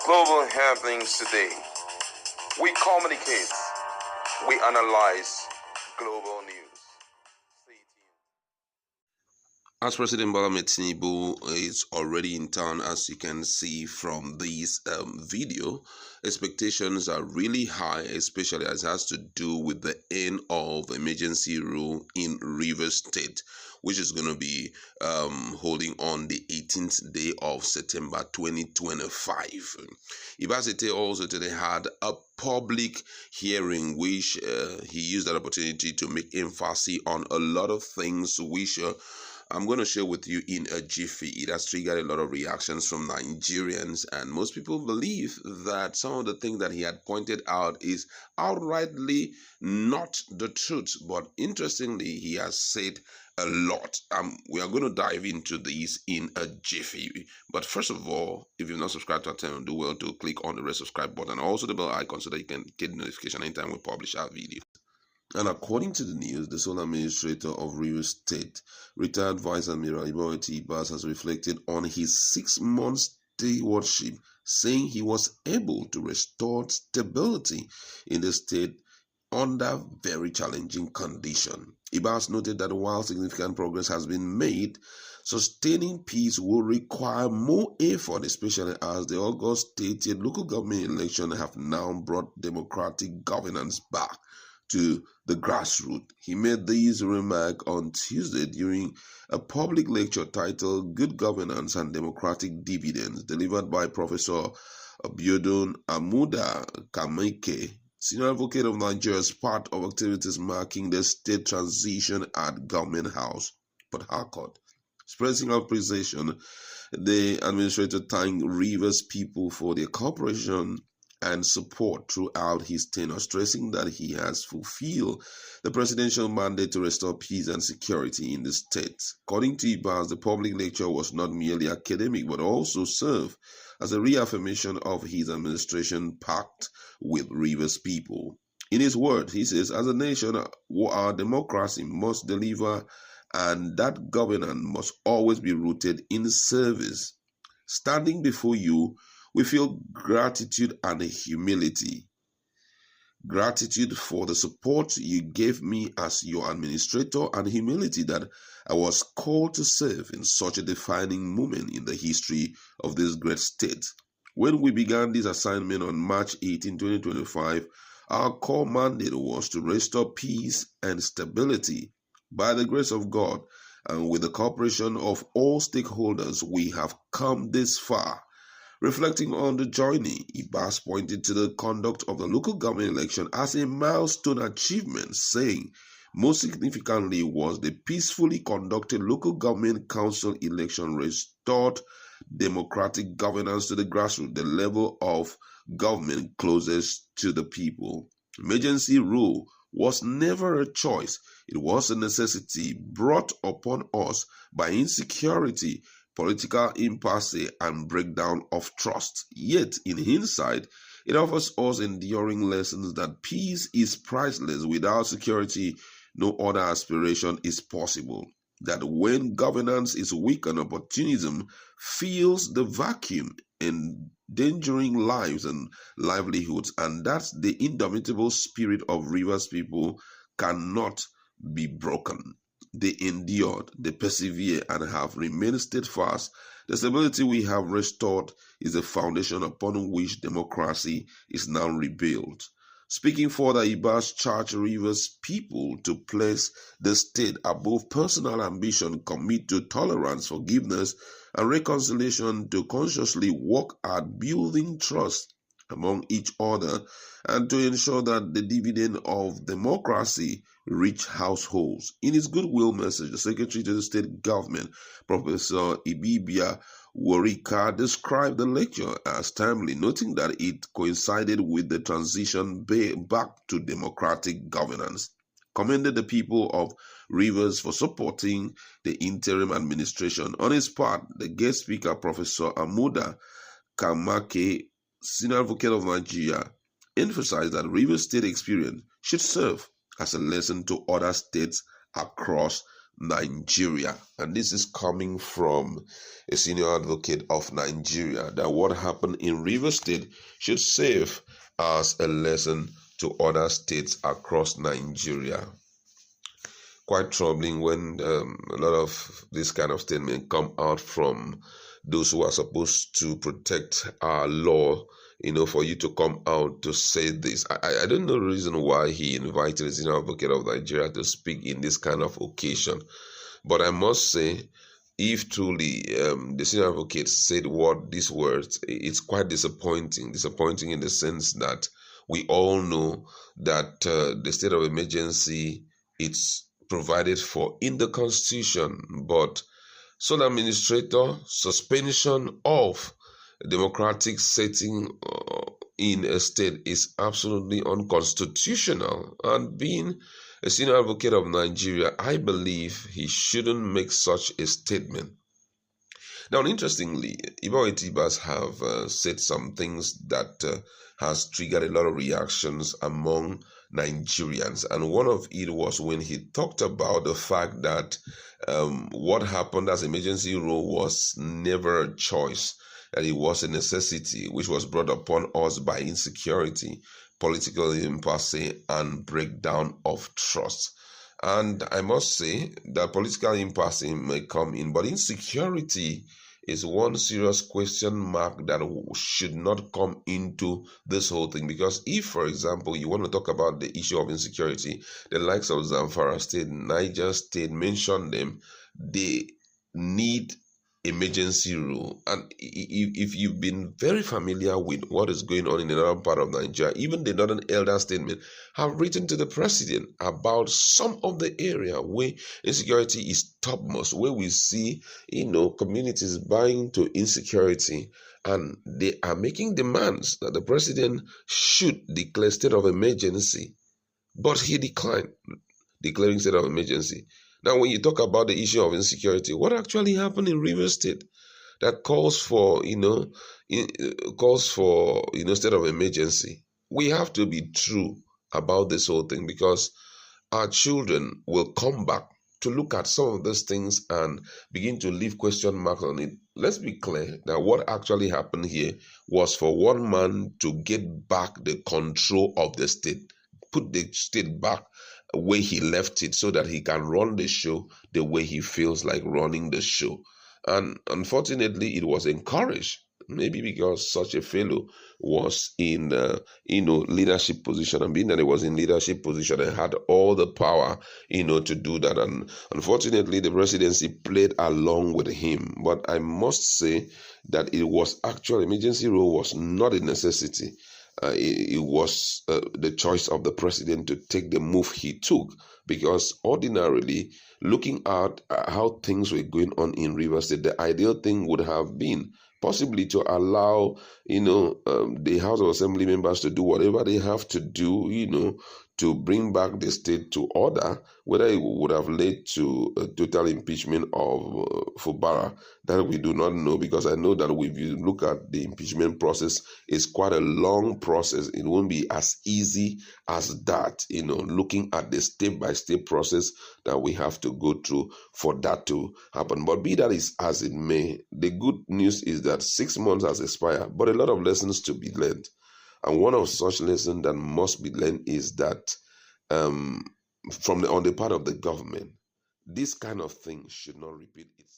Global happenings today. We communicate. We analyze global news. Stay tuned. As President Bola Tinubu is already in town, as you can see from this video, expectations are really high, especially as it has to do with the end of emergency rule in Rivers State, which is going to be holding on the 18th day of September 2025. Ibas also today had a public hearing, which he used that opportunity to make emphasis on a lot of things which I'm going to share with you in a jiffy. It has triggered a lot of reactions from Nigerians, and most people believe that some of the things that he had pointed out is outrightly not the truth. But interestingly, he has said a lot. We are going to dive into these in a jiffy. But first of all, if you've not subscribed to our channel, do well to click on the red subscribe button and also the bell icon so that you can get notification anytime we publish our videos. And according to the news, the sole administrator of Rivers State, retired Vice Admiral Ibas, has reflected on his 6-month stewardship, saying he was able to restore stability in the state under very challenging conditions. Ibas noted that while significant progress has been made, sustaining peace will require more effort, especially as the August stated local government elections have now brought democratic governance back to the grassroots. He made these remarks on Tuesday during a public lecture titled Good Governance and Democratic Dividends, delivered by Professor Abiodun Amuda Kameke, senior advocate of Nigeria, as part of activities marking the state transition at Government House, Port Harcourt. Expressing appreciation, the administrator thanked Rivers people for their cooperation and support throughout his tenure, stressing that he has fulfilled the presidential mandate to restore peace and security in the state. According to Ibas, the public lecture was not merely academic but also served as a reaffirmation of his administration pact with Rivers people. In his words, he says, as a nation, our democracy must deliver, and that governance must always be rooted in service. Standing before you, we feel gratitude and humility. Gratitude for the support you gave me as your administrator, and humility that I was called to serve in such a defining moment in the history of this great state. When we began this assignment on March 18, 2025, our core mandate was to restore peace and stability. By the grace of God and with the cooperation of all stakeholders, we have come this far. Reflecting on the journey, Ibas pointed to the conduct of the local government election as a milestone achievement, saying, most significantly was the peacefully conducted local government council election restored democratic governance to the grassroots, the level of government closest to the people. Emergency rule was never a choice. It was a necessity brought upon us by insecurity, political impasse, and breakdown of trust. Yet, in hindsight, it offers us enduring lessons that peace is priceless. Without security, no other aspiration is possible. That when governance is weak and opportunism fills the vacuum, endangering lives and livelihoods, and that's the indomitable spirit of Rivers people cannot be broken. They endured, they persevere, and have remained steadfast. The stability we have restored is the foundation upon which democracy is now rebuilt. Speaking further, Ibas charged Rivers people to place the state above personal ambition, commit to tolerance, forgiveness, and reconciliation, to consciously work at building trust among each other, and to ensure that the dividend of democracy reach households. In his goodwill message, the Secretary to the State Government, Professor Ibibia Warika, described the lecture as timely, noting that it coincided with the transition back to democratic governance. Commended the people of Rivers for supporting the interim administration. On his part, the guest speaker, Professor Amuda Kamake, senior advocate of Nigeria, emphasized that Rivers State experience should serve as a lesson to other states across Nigeria. And this is coming from a senior advocate of Nigeria, that what happened in Rivers State should serve as a lesson to other states across Nigeria. Quite troubling when a lot of this kind of statement come out from those who are supposed to protect our law, for you to come out to say this. I don't know the reason why he invited the senior advocate of Nigeria to speak in this kind of occasion. But I must say, if truly the senior advocate said these words, it's quite disappointing. Disappointing in the sense that we all know that the state of emergency, it's provided for in the Constitution, but sole administrator suspension of democratic setting in a state is absolutely unconstitutional. And being a senior advocate of Nigeria, I believe he shouldn't make such a statement. Now, interestingly, Ibas have said some things that has triggered a lot of reactions among Nigerians, and one of it was when he talked about the fact that what happened as emergency rule was never a choice, that it was a necessity which was brought upon us by insecurity, political impasse, and breakdown of trust. And I must say that political impasse may come in, but insecurity is one serious question mark that should not come into this whole thing. Because if, for example, you want to talk about the issue of insecurity, the likes of Zamfara State, Niger State, mention them, they need emergency rule. And if you've been very familiar with what is going on in another part of Nigeria, even the Northern Elder Statement have written to the president about some of the area where insecurity is topmost, where we see, communities buying to insecurity, and they are making demands that the president should declare state of emergency, but he declined declaring state of emergency. Now, when you talk about the issue of insecurity, what actually happened in Rivers State that calls for, state of emergency? We have to be true about this whole thing, because our children will come back to look at some of these things and begin to leave question marks on it. Let's be clear that what actually happened here was for one man to get back the control of the state, put the state back where he left it, so that he can run the show the way he feels like running the show. And unfortunately, it was encouraged, maybe because such a fellow was in leadership position, and being that he was in leadership position and had all the power to do that. And unfortunately, the presidency played along with him. But I must say that it was actually, emergency rule was not a necessity. It was the choice of the president to take the move he took, because ordinarily, looking at how things were going on in Rivers State, the ideal thing would have been possibly to allow the House of Assembly members to do whatever they have to do, to bring back the state to order. Whether it would have led to a total impeachment of Fubara, that we do not know, because I know that if you look at the impeachment process, it's quite a long process. It won't be as easy as that, looking at the step-by-step process that we have to go through for that to happen. But be that is as it may, the good news is that 6 months has expired, but a lot of lessons to be learned. And one of such lessons that must be learned is that on the part of the government, this kind of thing should not repeat itself.